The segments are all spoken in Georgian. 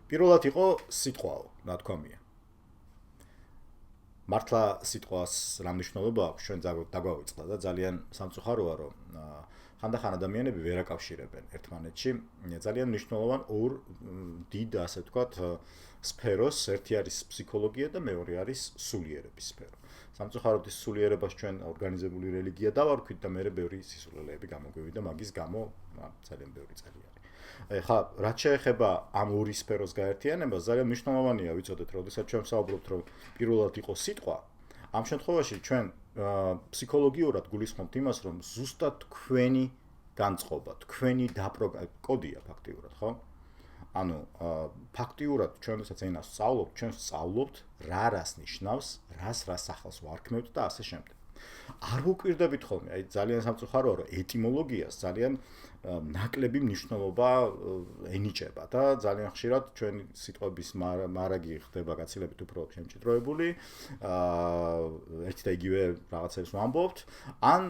პირველად იყო სიტყვაო, რა თქვა მია. მართლა სიტყვას რა მნიშვნელობა აქვს ჩვენ დაგვავიწყდა და ძალიან სამწუხაროა რომ ხანდახან ადამიანები ვერ აკავშირებენ ერთმანეთში ძალიან მნიშვნელოვან ორ დიდ ასე ვთქვათ სფეროს ერთი არის ფსიქოლოგია და მეორე არის სულიერების სფერო. სამწუხაროდ ის სულიერებას ჩვენ ორგანიზებული რელიგია დავარქვით და მეორე ბევრი სისულელეები გამოგვივიდა მაგის გამო ძალიან ბევრი წელი არის. ხა რაც შეეხება ამ ორი სფეროს გაერთიანებას ძალიან მნიშვნელოვანია ვიცოდეთ როდესაც ჩვენ ვსაუბრობთ რომ პირველად იყო სიტყვა ამ შემთხვევაში ჩვენ ფსიქოლოგიურად გულისხმობთ იმას რომ ზუსტად თქვენი განწყობა თქვენი კოდია ფაქტიურად ხო ანუ ფაქტიურად ჩვენ როდესაც ენას ვსწავლობთ ჩვენ ვსწავლობთ რას ნიშნავს რას ახალს ვარქმევთ და ასე შემდეგ არ ვუკვირდებით ხოლმე აი ძალიან სამწუხაროა რომ ეტიმოლოგიას ძალიან ნაკლები მნიშვნელობა ენიჭება და ძალიან ხშირად ჩვენი სიტყვების მარაგი ხდება გაცილებით უფრო შემჭიდროებული ერთი და იგივე რაღაცებს ვამბობთ ან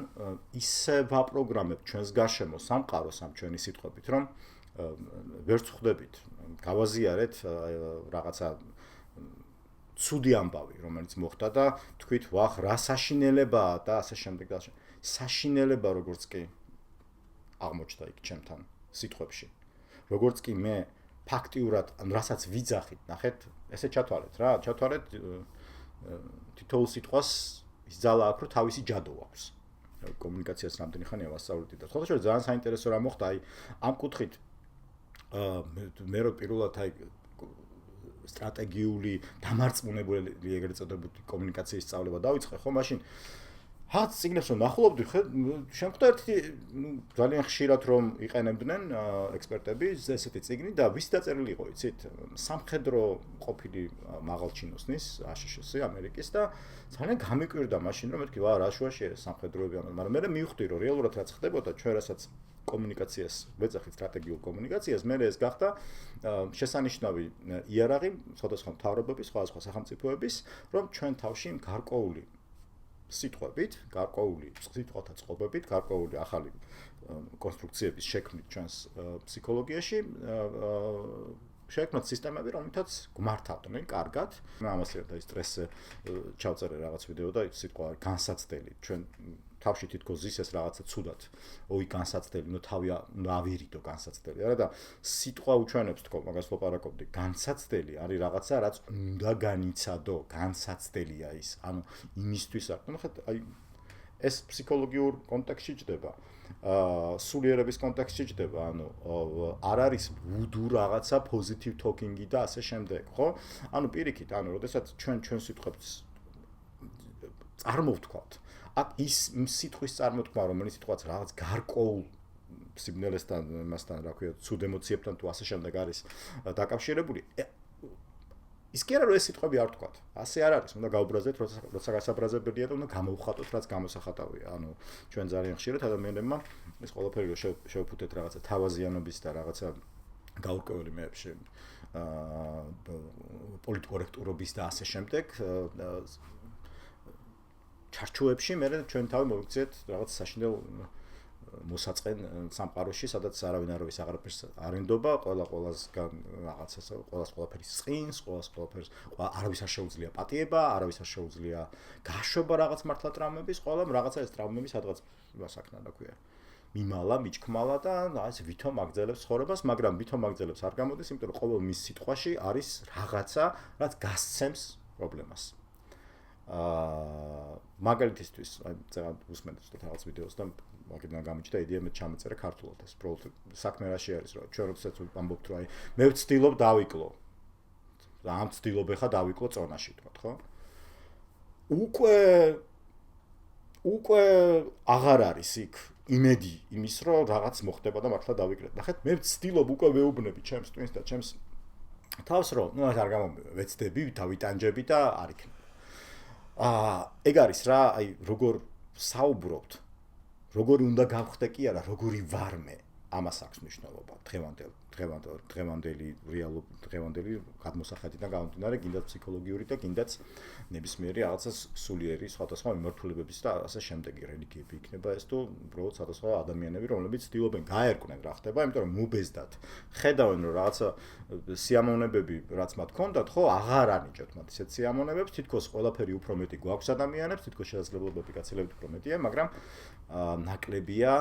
ისე ვაპროგრამებთ ჩვენს გარშემო სამყაროს ამ ჩვენი სიტყვებით რომ ვერ ვხვდებით გავაზიარეთ რაღაცა ცუდი ამბავი რომელიც მოხდა და თქვით ვახ რა საშინელებაა და ასე შემდეგ და საშინელება როგორც კი აღმოჩნდა იქ ჩემთან სიტყვებში როგორც კი მე ფაქტიურად ან რასაც ვიძახით ნახეთ ესე ჩათვალეთ რა ჩათვალეთ თითოეულ სიტყვას ის ძალა აქვს რომ თავისი ჯადო აქვს კომუნიკაციას რამდენი ხანია ვასწავლეთ და ხოლმე ძალიან საინტერესო რა მოხდა აი ამ კუთხით მე რო პირველად აი სტრატეგიული დამარწმუნებელი ეგრეთ წოდებული კომუნიკაციის სწავლება დავიწყე ხო მაშინ ჰაც ციგნებს რომ ნახულობდი შემხვდა ერთი ძალიან ხშირად რომ იყენებდნენ ექსპერტები ესეთი ციგნი და ვის დაწერილი იყო იცით სამხედრო ყოფილი მაღალჩინოსნის ASHS ამერიკის და ძალიან გამიკვირდა მაშინ რომ მეთქი ვა რა შუაშია სამხედროები მაგრამ მე მივხვდი რომ რეალურად რაც ხდებოდა ჩვენ რასაც კომუნიკაციას ვეძახით სტრატეგიულ კომუნიკაციას მე ეს გახდა შესანიშნავი იარაღი სხვადასხვა მთავრობების სხვადასხვა სახელმწიფოების რომ ჩვენ თავში გარკვეული სიტყვებით, გარკვეული სიტყვათა წყობებით, გარკვეული ახალი კონსტრუქციების შექმნით ჩვენს ფსიქოლოგიაში შექმნათ სისტემები, რომლითაც გმართავდნენ კარგად. ამას ერთად სტრესზე ჩავწერე რაღაც ვიდეო და სიტყვა განსაცდელი. ჩვენ თავში თითქოს ზისეს რაღაცა ცუდად. ოი განსაცდელი, ნუ თავი ავირიდო განსაცდელი. არა და სიტყვა უჩვენებს თქო, მაგას ვაპარაკობდი. განსაცდელი არის რაღაცა, რაც უნდა განიცადო, განსაცდელია ის. ანუ იმისთვის აქვს. ნახეთ, აი ეს ფსიქოლოგიურ კონტექსტში ჯდება. სულიერების კონტექსტში ჯდება, ანუ არ არის ვუდუ რაღაცა positive talking-ი და ასე შემდეგ, ხო? ანუ პირიქით, ანუ როდესაც ჩვენ სიტყვებს წარმოვთქვათ აქ ის სიტყვის წარმოთქმა რომელიც სიტყვაც რაღაც გარკვეულ სიგნალესთან მასთან რა ქვია ცუდ ემოციებთან თუ ასე შემდეგ არის დაკავშირებული ის კი არა რომ ეს სიტყვები არ თქვათ ასე არ არის უნდა გაუბრაზდეთ როცა გასაბრაზებელია და უნდა გამოვხატოთ რაც გამოსახატავია ანუ ჩვენ ძალიან ხშირად ადამიანებმა ეს ყველაფერი რომ შევფუთეთ რაღაცა თავაზიანობის და რაღაცა გაურკვეველი მეებში პოლიტკორექტურობის და ასე შემდეგ ჩარჩოებში მე ჩვენ თავი მოვიქცეთ რაღაც საშინელ მოსაწყენ სამყაროში სადაც არავინ არავის აღარაფერს არ ენდობა ყველასგან რაღაცას ყველაფერი სწყინს ყველაფერს არავის არ შეუძლია პატიება არავის არ შეუძლია გაშვება რაღაც მართლა ტრამვების ყველამ რაღაცა ეს ტრამვები სადღაც sakna რა ქვია მიმალა მიჩქმალა და ასე ვითომ აგძელებს ცხოვრებას მაგრამ ვითომ აგძელებს არ გამოდის იმიტომ რომ ყოველ მის სიტყვაში არის რაღაცა რაც გასცემს პრობლემას მაგალითისთვის აი ძალიან უსმენთ რაღაც ვიდეოს და მაგიდან გამოჩნდა იდეა მე ჩამეწერე ქართულად ეს პრობლემა საქმე რაში არის რომ ჩვენ როდესაც ვამბობთ რომ აი მე ვცდილობ დავიკლო და ამ ცდილობ ეხა დავიკლო წონაში თქვათ ხო უკვე აღარ არის იქ იმედი იმის რომ რაღაც მოხდება და მართლა დავიკრეთ ნახეთ მე ვცდილობ უკვე ვეუბნები ჩემს ტვინს და ჩემს თავს რომ ნუ არ გამოვეცდები დავიტანჯები და არ იქნება ეგ არის რა, აი როგორ საუბრობთ, როგორი უნდა გავხდე კი არა, როგორი ვარ მე. ამას აქვს მნიშვნელობა დღევანდელი გადმოსახედიდან გამომდინარე, კიდაც ფსიქოლოგიური და კიდაც ნებისმიერი რაღაცა სულიერი სხვადასხვა მიმართულებების და ასე შემდეგი რელიგიები იქნება ეს თუ უბრალოდ სხვადასხვა ადამიანები, რომლებიც ცდილობენ გაერკვნენ რა ხდება, იმიტომ რომ მუბეზდად ხედავენ რომ რაღაცა სიამოვნებები რაც მათ ჰქონდათ, ხო, აღარ ანიჭებთ მათ ისეთ სიამოვნებებს, თითქოს ყველაფერი უფრო მეტი გვაქვს ადამიანებს, თითქოს შესაძლებლობები გაცილებით უფრო მეტია, მაგრამ ნაკლებია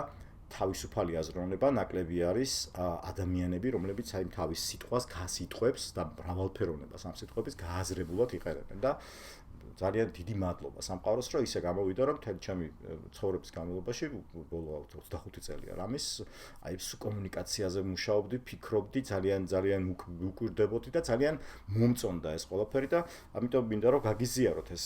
თავისუფალი აზროვნება, ნაკლები არის ადამიანები, რომლებიც აი თავის სიტყვას გასიტყვებს და მრავალფეროვნებას ამ სიტყვების გააზრებულად იყენებენ და ძალიან დიდი მადლობა სამყაროს, რომ ისე გამოვიდა, რომ მთელი ჩემი ცხოვრების განმავლობაში, ბოლო 25 წელია რამის, აი კომუნიკაციაზე მუშაობდი, ფიქრობდი, ძალიან მუკვირდებოდი და ძალიან მომწონდა ეს ყველაფერი და ამიტომ მინდა რომ გაგიზიაროთ ეს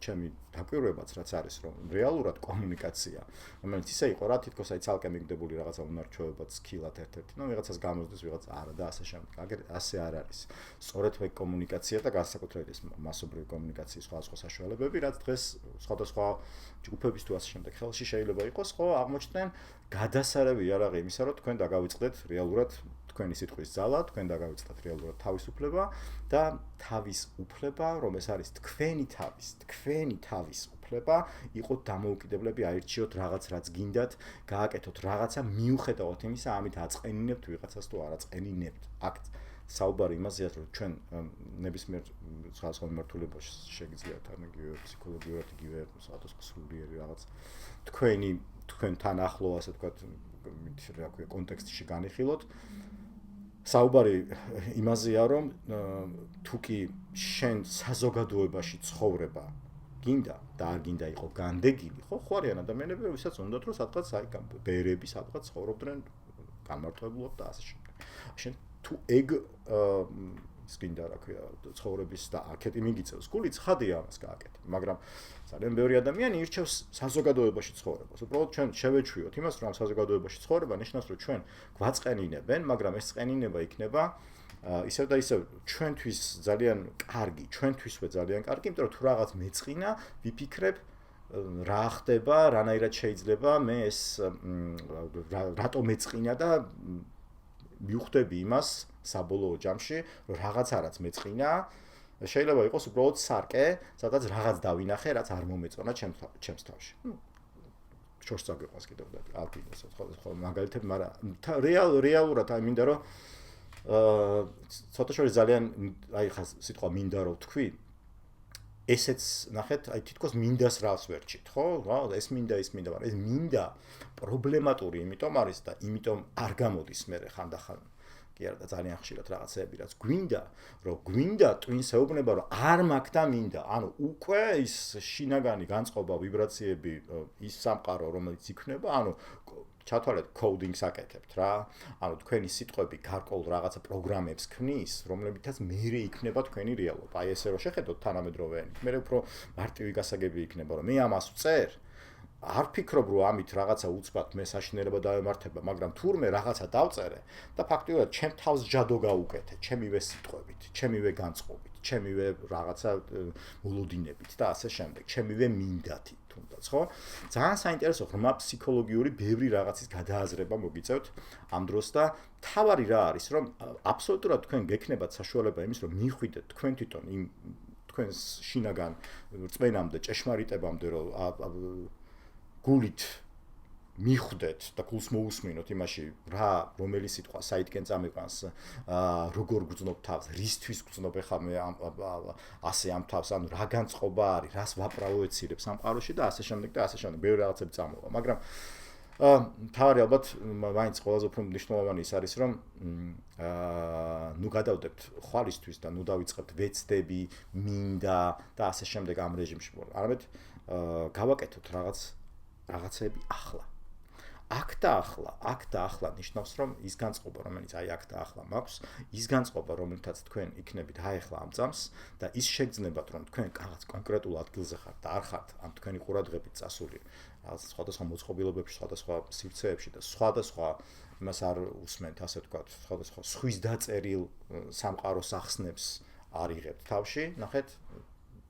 ჩემი დაკვირვებაც რაც არის, რომ რეალურად კომუნიკაცია, რომელიც ისე იყო რა, თითქოს აი ცალკე მიგდებული რაღაცა უნარჩვევებად სქილად ერთ-ერთი, ну ვიღაცას გამოსდეს, ვიღაც არა და ასე შემდეგ. ასე არ არის. სწორედ მე კომუნიკაცია და განსაკუთრებით ეს მასობრივი კომუნიკაციის სხვადასხვა საშუალებები, რაც დღეს სხვადასხვა ჯგუფების თუ ასე შემდეგ ხელში შეიძლება იყოს, ხო, აღმოჩნდნენ გადასარევი იარაღი იმისა, რომ თქვენ დაგავიწყდეთ რეალურად თქვენი სიტყვის ძალა, თქვენ დაგავიწყდეთ რეალურად თავისუფლება და თავისუფლება, რომ ეს არის თქვენი თავის უფლება, იყოთ დამოუკიდებლები, აირჩიოთ რაღაც რაც გინდათ, გააკეთოთ რაღაცა მიუხედავად იმისა, ამით აწყენინებთ ვიღაცას თუ არ აწყენინებთ. აქ საუბარი იმაზეა, რომ ჩვენ ნებისმიერ სხვადასხვა მიმართულებაში შეგიძლიათ ან იგივე ფსიქოლოგიურად, იგივე სხვადასხვა სულიერი რაღაც თქვენთან ახლო, ასე ვთქვათ, რა ქვია, კონტექსტში განიხილოთ. საუბარი იმაზეა, რომ თუკი შენ საზოგადოებაში ცხოვრება გინდა და არ გინდა იყო განდეგილი, ხო არიან ადამიანები, ვისაც უნდათ რომ სადღაც აი ბერები სადღაც ცხოვრობდნენ განმარტოებულად და ასე შემდეგ. შენ თუ ეგ ის გინდა რა ქვია ცხოვრების და აქეთი მიგიწევს გული ცხადია ამას გააკეთე, მაგრამ ძალიან ბევრი ადამიანი ირჩევს საზოგადოებაში ცხოვრებას. უბრალოდ ჩვენ შევეჩვიოთ იმას, რომ საზოგადოებაში ცხოვრება ნიშნავს, რომ ჩვენ გვაწყენინებენ, მაგრამ ეს წყენინება იქნება ისევ და ისევ ჩვენთვის ძალიან კარგი, ჩვენთვისვე ძალიან კარგი, იმიტომ რომ თუ რაღაც მეწყინა, ვიფიქრებ რა ხდება, რანაირად შეიძლება მე ეს რატო მეწყინა და მივხვდები იმას საბოლოო ჯამში, რომ რაღაცა რაც მეწყინა, შეიძლება იყოს უბრალოდ სარკე, სადაც რაღაც დავინახე, რაც არ მომეწონა ჩემს თავში. შორს წაგვიყვანს კიდევ და ალპინოს ხო მაგალითად, მაგრამ რეალურად აი მინდა რომ ცოტა შორის ძალიან აი ხა სიტყვა მინდა რომ თქვი ესეც ნახეთ აი თითქოს მინდას რას ვერჩით ხო ეს მინდა მაგრამ ეს მინდა პრობლემატური იმიტომ არის და იმიტომ არ გამოდის მე ხანდახან კი არა და ძალიან ხშირად რაღაცები რაც გვინდა twins ეუბნება რომ არ მაქვს და მინდა ანუ უკვე ის შინაგანი განწყობა ვიბრაციები ის სამყარო რომელიც იქნება ანუ ჩათვალეთ coding-ს აკეთებთ რა. ანუ თქვენი სიტყვები გარკვეულ რაღაცა პროგრამებს ქმნის, რომლებითაც მერე იქნება თქვენი რეალობა. აი ესე რომ შეხედოთ თანამედროვე ენით, მერე უფრო მარტივი გასაგები იქნება, რომ მე ამას ვწერ. არ ფიქრობ, რომ ამით რაღაცა უცბად მე საშინელება დავემართება, მაგრამ თურმე რაღაცა დავწერე და ფაქტიურად ჩემ თავს ჯადო გავუკეთე, ჩემივე სიტყვებით, ჩემივე განწყობით, ჩემივე რაღაცა მოლოდინებით და ასე შემდეგ, ჩემივე მინდათი. თუნდაც ხო? ძალიან საინტერესო ღრმა ფსიქოლოგიური ბევრი რაღაცის გადააზრება მოგიწევთ ამ დროს და თავარი რა არის, რომ აბსოლუტურად თქვენ გექნებათ საშუალება იმის, რომ მიხვიდეთ თქვენ თვითონ იმ თქვენს შინაგან რწმენამდე, ჭეშმარიტებამდე, რომ გულით მიხვდეთ და გულს მოусმინოთ იმაში, რა რომელი სიტყვა საითკენ წამიყვანს, როგორ გძნობ თავს, რისთვის გძნობ ხა მე ასე ამ თავს, ანუ რა განწყობა არის, რას ვაправო ეცირებ სამყაროში და ასე შემდეგ და ასე შემდეგ, ბევრი რაღაცები წამოვა, მაგრამ თავარი ალბათ მაინც ყველაზე უფრო მნიშვნელოვანი ის არის, რომ ნუ გადავდებთ ხვალისთვის და ნუ დავიწყებთ ვეცდები, მინდა და ასე შემდეგ ამ რეჟიმში, არამედ გავაკეთოთ რაღაცები ახლა. აქ და ახლა ნიშნავს, რომ ის განწყობა, რომელიც აი აქ და ახლა მაქვს, ის განწყობა, რომელთაც თქვენ იქნებით ახლა ამ წამს და ის შეგძნებათ, რომ თქვენ რაღაც კონკრეტულ ადგილზე ხართ და არ ხართ ამ თქვენი ყურადღებით წასული რაღაც სხვადასხვა მოწყობილობებში, სხვადასხვა სივრცეებში და სხვადასხვა იმას არ უსმენთ, ასე ვთქვათ, სხვადასხვა სხვის დაწერილ სამყაროს ახსნებს არ იღებთ თავში, ნახეთ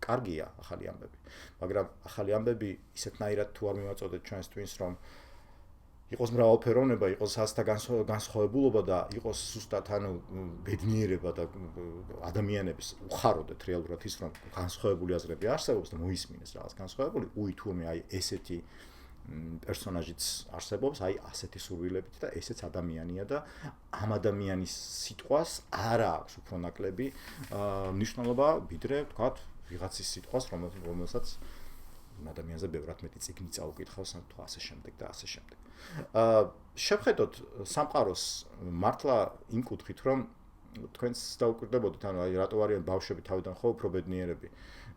კარგია ახალი ამბები, მაგრამ ახალი ამბები ისეთნაირად თუ არ მივაწოდეთ ჩვენს twins, რომ იყოს მრავალფეროვნება, იყოს ასთა განსხვავებულობა და იყოს ზუსტად ბედნიერება და ადამიანების უხაროდეთ რეალურად ის რომ განსხვავებული აზრები არსებობს და მოისმინეს რაღაც განსხვავებული, თურმე აი ესეთი პერსონაჟიც არსებობს, აი ასეთი სურვილებით და ესეც ადამიანია და ამ ადამიანის სიტყვას არ აქვს უფრო ნაკლები მნიშვნელობა, ვიდრე თქვათ ვიღაცის სიტყვას, რომელსაც ადამიანზე ბევრად მეტი წიგნი წაუკითხავს, თუ ასე შემდეგ და ასე შემდეგ. შევხედოთ სამყაროს მართლა იმ კუთხით, რომ თქვენს დაუკვირდებოდით, აი რატო არიან ბავშვები თავიდან ხო უფრო ბედნიერები.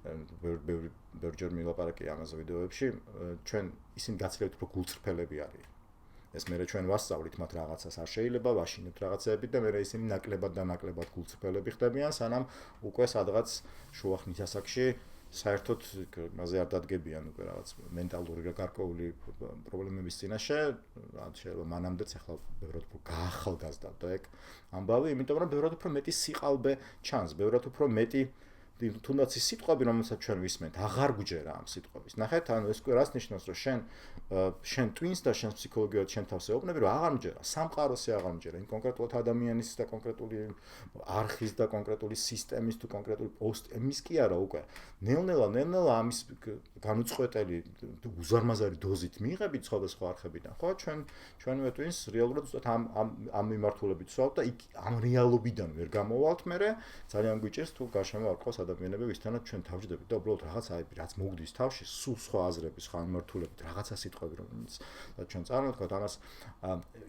ბევრჯერ მილაპარაკე ამაზე ვიდეოებში, ჩვენ ისინი გაცილებით უფრო გულწრფელები არიან. ეს მერე ჩვენ ვასწავლით მათ რაღაცას, არ შეიძლება ვაშინებთ რაღაცეებით და მერე ისინი ნაკლებად და ნაკლებად გულწრფელები ხდებიან, სანამ უკვე სადღაც შუახნის ასაკში საერთოდ მასე არ დადგებიან უკვე რაღაც მენტალური და გარკვეული პრობლემების წინაშე, რაც შეიძლება მანამდეც ახლა ბევრად უფრო გაახალგაზრდა ეგ ამბავი, იმიტომ რომ ბევრად უფრო მეტი სიყალბე ჩანს, ბევრად უფრო მეტი თუნდაც ის სიტყვები, რომელსაც ჩვენ ვისმენთ, აღარ გვჯერა ამ სიტყვების. ნახეთ, ეს რას ნიშნავს, რომ შენ twins და შენ ფსიქოლოგიურად შენ თავს ეუბნები, რომ აღარ მჯერა, სამყაროსი აღარ მჯერა, იმ კონკრეტულად ადამიანის და კონკრეტული არხის და კონკრეტული სისტემის თუ კონკრეტული პოსტების კი არა უკვე. ნელ-ნელა ამის განუწყვეტელი უზარმაზარი დოზით მიიღებით სხვადასხვა არხებიდან, ხო? ჩვენვე twins რეალურად ზუსტად ამ მიმართულებით ვსვავთ და ამ რეალობიდან ვერ გამოვალთ, მერე ძალიან გვიჭირს თუ გარშემო არ ყავს ადამიანები, ვისთანაც ჩვენ თავжდებით და უბრალოდ რაც მოგდის თავში, სულ სხვა აზრები, სხვა მიმართულებით, რაღაცა სიტყვები, რომელიც ჩვენ წარმოვთქვათ, ამას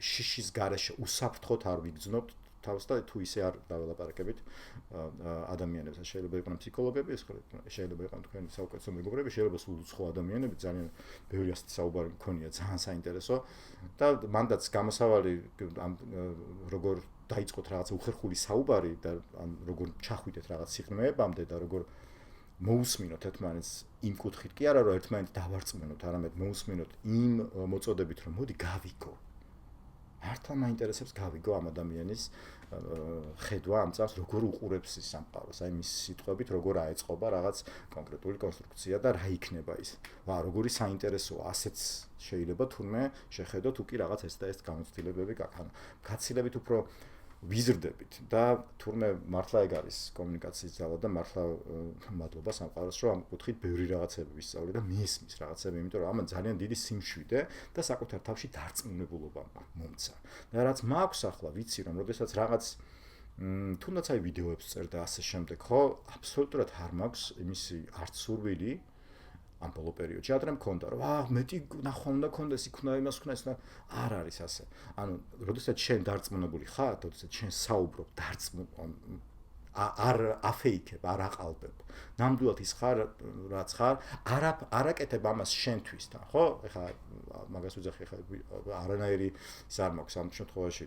შიშის გარეშე უსაფრთხოდ არ ვიგრძნობთ თავს და თუ ისე არ დაველაპარაკებით ადამიანებს, შეიძლება იყვნენ ფსიქოლოგები, შეიძლება იყვნენ თქვენი საუკეთესო მეგობრები, შეიძლება სულ სხვა ადამიანები, ძალიან ბევრი ასეთი საუბარი მქონია, ძალიან საინტერესო და მანდაც გამოსავალი როგორ დაიწყოთ რაღაც უხერხული საუბარი და როგორ ჩახვიდეთ რაღაც სიღრმეებამდე და როგორ მოусმინოთ ერთმანეთს იმ კუთხით კი არა რომ ერთმანეთს დავარწმუნოთ, არამედ მოусმინოთ იმ მოწოდებით რომ მოდი გავიგო. მართლა მაინტერესებს გავიგო ამ ადამიანის ხედვა ამ წამს როგორ უყურებს ის სამყაროს, აი მის სიტყვებით როგორ აეწყობა რაღაც კონკრეტული კონსტრუქცია და რა იქნება ის. როგორი საინტერესოა, ასეც შეიძლება თურმე შეხედოთ თუ კი რაღაც ეს და ეს გამოცდილებები გაქვს. გაცილებით უფრო ვიზრდებით და თურმე მართლა ეგ არის კომუნიკაციის ძალა და მართლა მადლობა სამყაროს რომ ამ კუთხით ბევრი რაღაცები ვისწავლე და მიესმის რაღაცები, იმიტომ რომ ამან ძალიან დიდი სიმშვიდე და საკუთარ თავში დარწმუნებულობა მომცა. და რაც მაქვს ახლა ვიცი რომ როდესაც რაღაც თუნდაც აი ვიდეოებს წერ და ასე შემდეგ, ხო, აბსოლუტურად არ მაქვს იმისი არც სურვილი ამ ბოლო პერიოდში ადრე მქონდა რომ მეტი ნახვა უნდა კონდეს, იქ უნდა იმას ქნა, ეს არ არის ასე. ანუ როდესაც შენ დარწმუნებული ხარ, როდესაც შენ საუბრობ არ აფეიქებ, არ აყალბებ. ნამდვილად ის ხარ, რაც ხარ, არაკეთებ ამას შენთვისთან, ხო? ეხლა მაგას ვიძახი, ეხლა არანაირი ის არ მაქვს ამ შემთხვევაში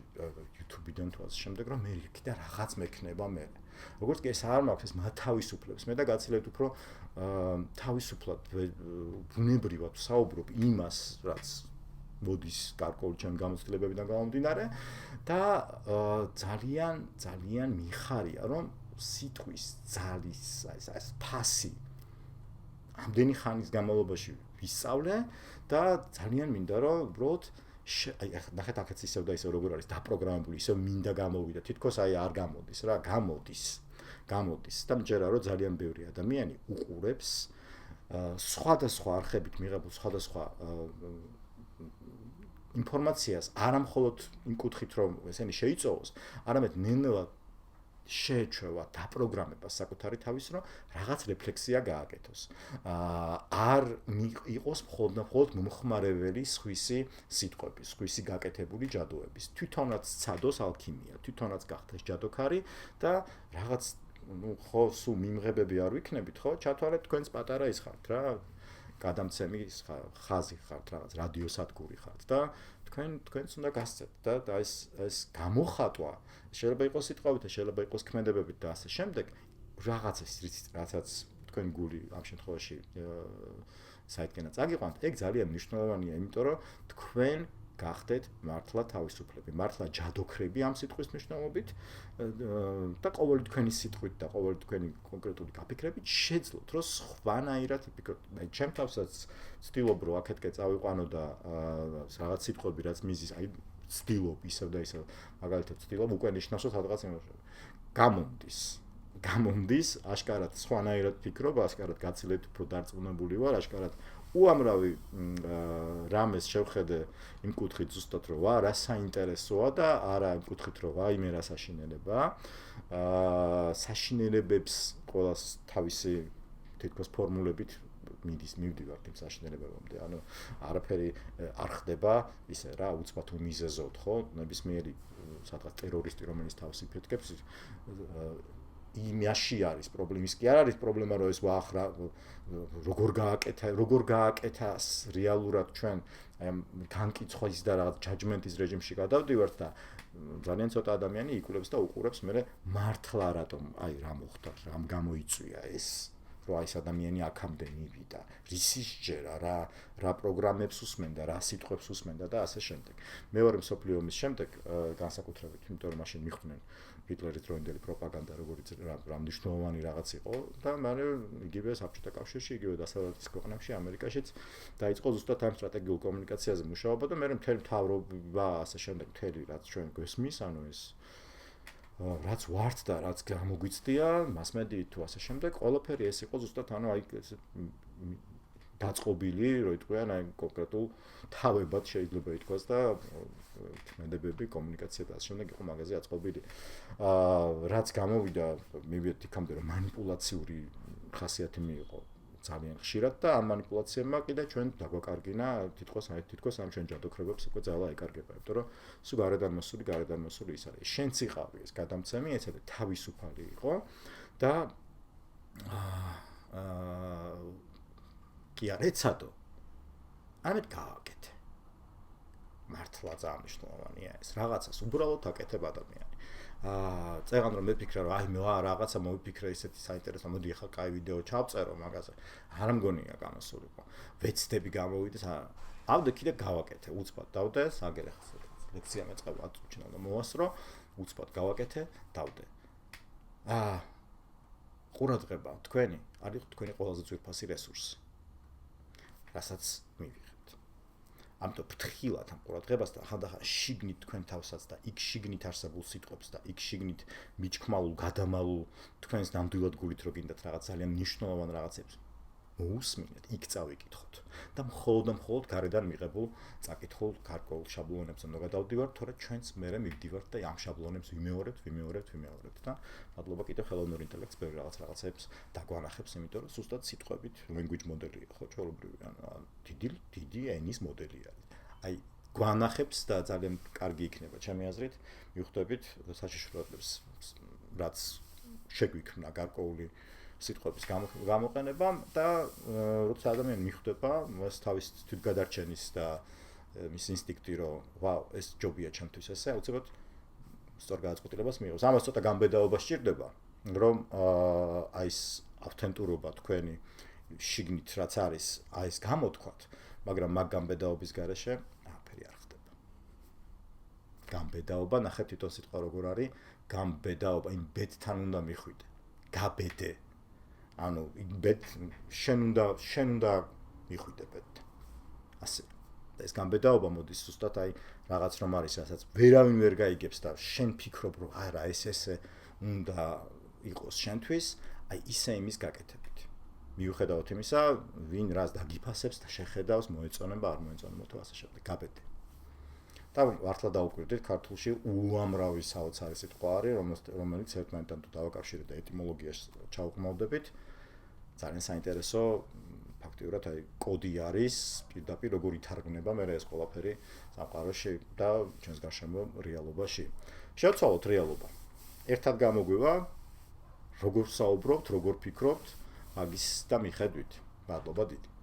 YouTube-დან თუ ასე შემდეგ, რომ მე იქიდან რაღაც მექნება მე. როგორც კი ეს არ მაქვს, ეს მათავისუფლებს მე და გაცილებით უფრო თავისუფლად ბუნებრივად საუბრობ იმას, რაც მოდის გარკვეული ჩემი გამოცდილებებიდან გამომდინარე და ძალიან მიხარია, რომ სიტყვის ძალის ეს ფასი ამდენი ხანის განმავლობაში ვისწავლე და ძალიან მინდა რომ უბრალოდ აი ნახეთ აქაც ისევ და ისევ როგორ არის დაპროგრამებული, ისევ მინდა გამოვიდა, თითქოს აი არ გამოდის რა, გამოდის და მჯერა რომ ძალიან ბევრი ადამიანი უყურებს სხვადასხვა არხებით მიღებულ სხვადასხვა ინფორმაციას არა მხოლოდ იმ კუთხით რომ ესენი შეიწოვოს, არამედ ნელ-ნელა შეეჩვევა დაპროგრამება საკუთარი თავის რომ რაღაც რეფლექსია გააკეთოს. არ იყოს მხოლოდ მომხმარებელი სხვისი სიტყვების, სხვისი გაკეთებული ჯადოების. თვითონაც ცადოს ალქიმია, თვითონაც გახდეს ჯადოქარი და რაღაც ხო სულ მიმღებები არ ვიქნებით, ხო? ჩათვალეთ თქვენს პატარა ის ხართ რა. გადამცემის ხაზი ხართ, რაღაც რადიოსადგური ხართ და თქვენც უნდა გასცეთ და ეს გამოხატვა შეიძლება იყოს სიტყვებით, შეიძლება იყოს ქმედებებით და ასე შემდეგ, რაღაცაც თქვენ გული ამ შემთხვევაში საერთკენად წაგიყვანთ, ეგ ძალიან მნიშვნელოვანია, იმიტომ რომ თქვენ გახდეთ მართლა თავისუფლები, მართლა ჯადოქრები ამ სიტყვის მნიშვნელობით და ყოველი თქვენი სიტყვით და ყოველი თქვენი კონკრეტული გაფიქრებით შეძლოთ, რომ სხვანაირად იფიქროთ. მე ჩემ თავსაც ვცდილობ, რომ აქეთკე წავიყვანო და რაღაც სიტყვები, რაც მიზის, აი ვცდილობ ისევ და ისევ, მაგალითად ვცდილობ უკვე ნიშნავს, რომ სადღაც გამომდის, აშკარად სხვანაირად ფიქრობ, აშკარად გაცილებით უფრო დარწმუნებული ვარ, აშკარად უამრავი რამეს შევხედე იმ კუთხით ზუსტად რომ რა საინტერესოა და არა იმ კუთხით რომ ვაიმე რა საშინელებაა. საშინელებებს ყოველას თავისი თითქოს ფორმულებით მივდივართ იმ საშინელებებამდე. ანუ არაფერი არ ხდება ისე რა უცბად უმიზეზოდ, ხო? ნებისმიერი სადღაც ტერორისტი რომელიც თავს იფეთქებს იმაში არის პრობლემის კი არ არის პრობლემა რომ ეს ვახრა როგორ გააკეთა რეალურად ჩვენ აი ამ განკიცხვის და რაღაც ჯაჯმენტის რეჟიმში გადავდივართ და ძალიან ცოტა ადამიანი იკვლევს და უყურებს მე მართლა რატომ აი რა მოხდა რამ გამოიწვია ეს რომ აი ეს ადამიანი აქამდე მივიდა რისის ჯერა რა პროგრამებს უსმენდა რა სიტყვებს უსმენდა და ასე შემდეგ მეორე მსოფლიო ომის შემდეგ განსაკუთრებით იმიტომ რომ მაშინ მიხვდნენ ჰიტლერის დროინდელი პროპაგანდა როგორც რა მნიშვნელოვანი რაღაც იყო და მაგრამ იგივე საბჭოთა კავშირში იგივე დასავლეთის ქვეყნებში ამერიკაშიც დაიწყო ზუსტად ამ სტრატეგიულ კომუნიკაციაზე მუშაობა და მე მთელი მთავრობა ასე შემდეგ მთელი რაც ჩვენ გვესმის ანუ ეს რაც ვართ და რაც გამოგვიცდია მასმედიით თუ ასე შემდეგ ყველაფერი ეს იყო ზუსტად ანუ აი დაწყობილი რო იტყვიან აი კონკრეტულ თავებად შეიძლება ითქვას და თქმედებები კომუნიკაცია და ასე შემდეგ იყო მაგაზე აწყობილი რაც გამოვიდა მივიდეთ იქამდე რომ манипуლაციური ხასიათი მიიღო ძალიან ხშირად და ამ манипуლაციებმა კიდე ჩვენ დაგვაკარგინა თითქოს ამ ჩვენ ჯადოქრებებს უკვე ძალა ეკარგება იმიტომ რომ სულ გარედან მოსული ის არის შენც იყავი ეს გადამცემი ეცადე თავისუფალი იყო და კი არ ეცადო ამით გააკეთე მართლა ძალიან მნიშვნელოვანია ეს რაღაცას უბრალოდ აკეთებ ადამიანი წეგან რომ მეფიქრა რომ აი მე რაღაცა მოვიფიქრე ისეთი საინტერესო მოდი ახლა კაი ვიდეო ჩავწერო მაგაზე არ მგონია გამოსულიყო ვეცდები გამოვიდეს ავდე კიდე გავაკეთე უცბად დავდე აგერ ახლა ლექცია მეწყება 10 წუთში უნდა მოვასწრო უცბად გავაკეთე დავდე ყურადღება თქვენი არის თქვენი ყველაზე ძვირფასი რესურსი რასაც მივიღებთ ამიტომ ფრთხილად ამ ყურადღებას და ხანდახან შიგნით თქვენ თავსაც და იქ შიგნით არსებულ სიტყვებს და იქ შიგნით მიჩქმალულ გადამალულ თქვენს ნამდვილად გულით რო გინდათ რაღაც ძალიან მნიშვნელოვან რაღაცებს მოусმინეთ იქ წავიკითხოთ და მხოლოდ გარედან მიღებულ წაკითხულ გარკვეულ შაბლონებს უნდა გადავდივართ თორემ ჩვენც მერე მივდივართ და ამ შაბლონებს ვიმეორებთ და მადლობა კიდევ ხელოვნურ ინტელექტს ბევრი რაღაცებს დაგვანახებს იმიტომ რომ ზუსტად სიტყვებით language მოდელია ხო ჩვეულებრივი ანუ დიდი ენის მოდელი არის აი გვანახებს და ძალიან კარგი იქნება ჩემი აზრით მივხვდებით საშიშროებებს რაც შეგვიქმნა გარკვეული სიტყვების გამოყენება და როცა ადამიანი მიხვდება მას თავის თვითგადარჩენის და მის ინსტინქტი რომ ვაუ ეს ჯობია ჩემთვის ესე უცებად სწორ გადაწყვეტილებას მიიღოს ამას ცოტა გამბედაობა სჭირდება რომ აი ეს ავთენტურობა თქვენი შიგნით რაც არის აი ეს გამოთქვათ მაგრამ მაგ გამბედაობის გარეშე არაფერი არ ხდება გამბედაობა ნახეთ თვითონ სიტყვა როგორ არის გამბედაობა იმ ბედთან უნდა მიხვიდე გაბედე ანუ შენ უნდა მიხვიდე ბედთან ასე ეს გამბედაობა მოდის ზუსტად აი რაღაც რომ არის რასაც ვერავინ ვერ გაიგებს და შენ ფიქრობ რომ არა ესე უნდა იყოს შენთვის აი ისე იმის გაკეთებით მიუხედავად იმისა ვინ რას დაგიფასებს და შეხედავს მოეწონება არ მოეწონება თუ ასე შემდეგ გაბედე და მართლა დაუკვირდით ქართულში უამრავი საოცარი სიტყვა არის რომელიც ერთმანეთთან თუ დავაკავშირეთ და ეტიმოლოგიაში ჩავყმავდებით ძალიან საინტერესო ფაქტიურად აი კოდი არის პირდაპირ როგორ ითარგმნება მე ეს ყველაფერი სამყაროში და ჩვენს გარშემო რეალობაში შევცვალოთ რეალობა ერთად გამოგვივა როგორ საუბრობთ როგორ ფიქრობთ მაგის და მიხედვით მადლობა დიდი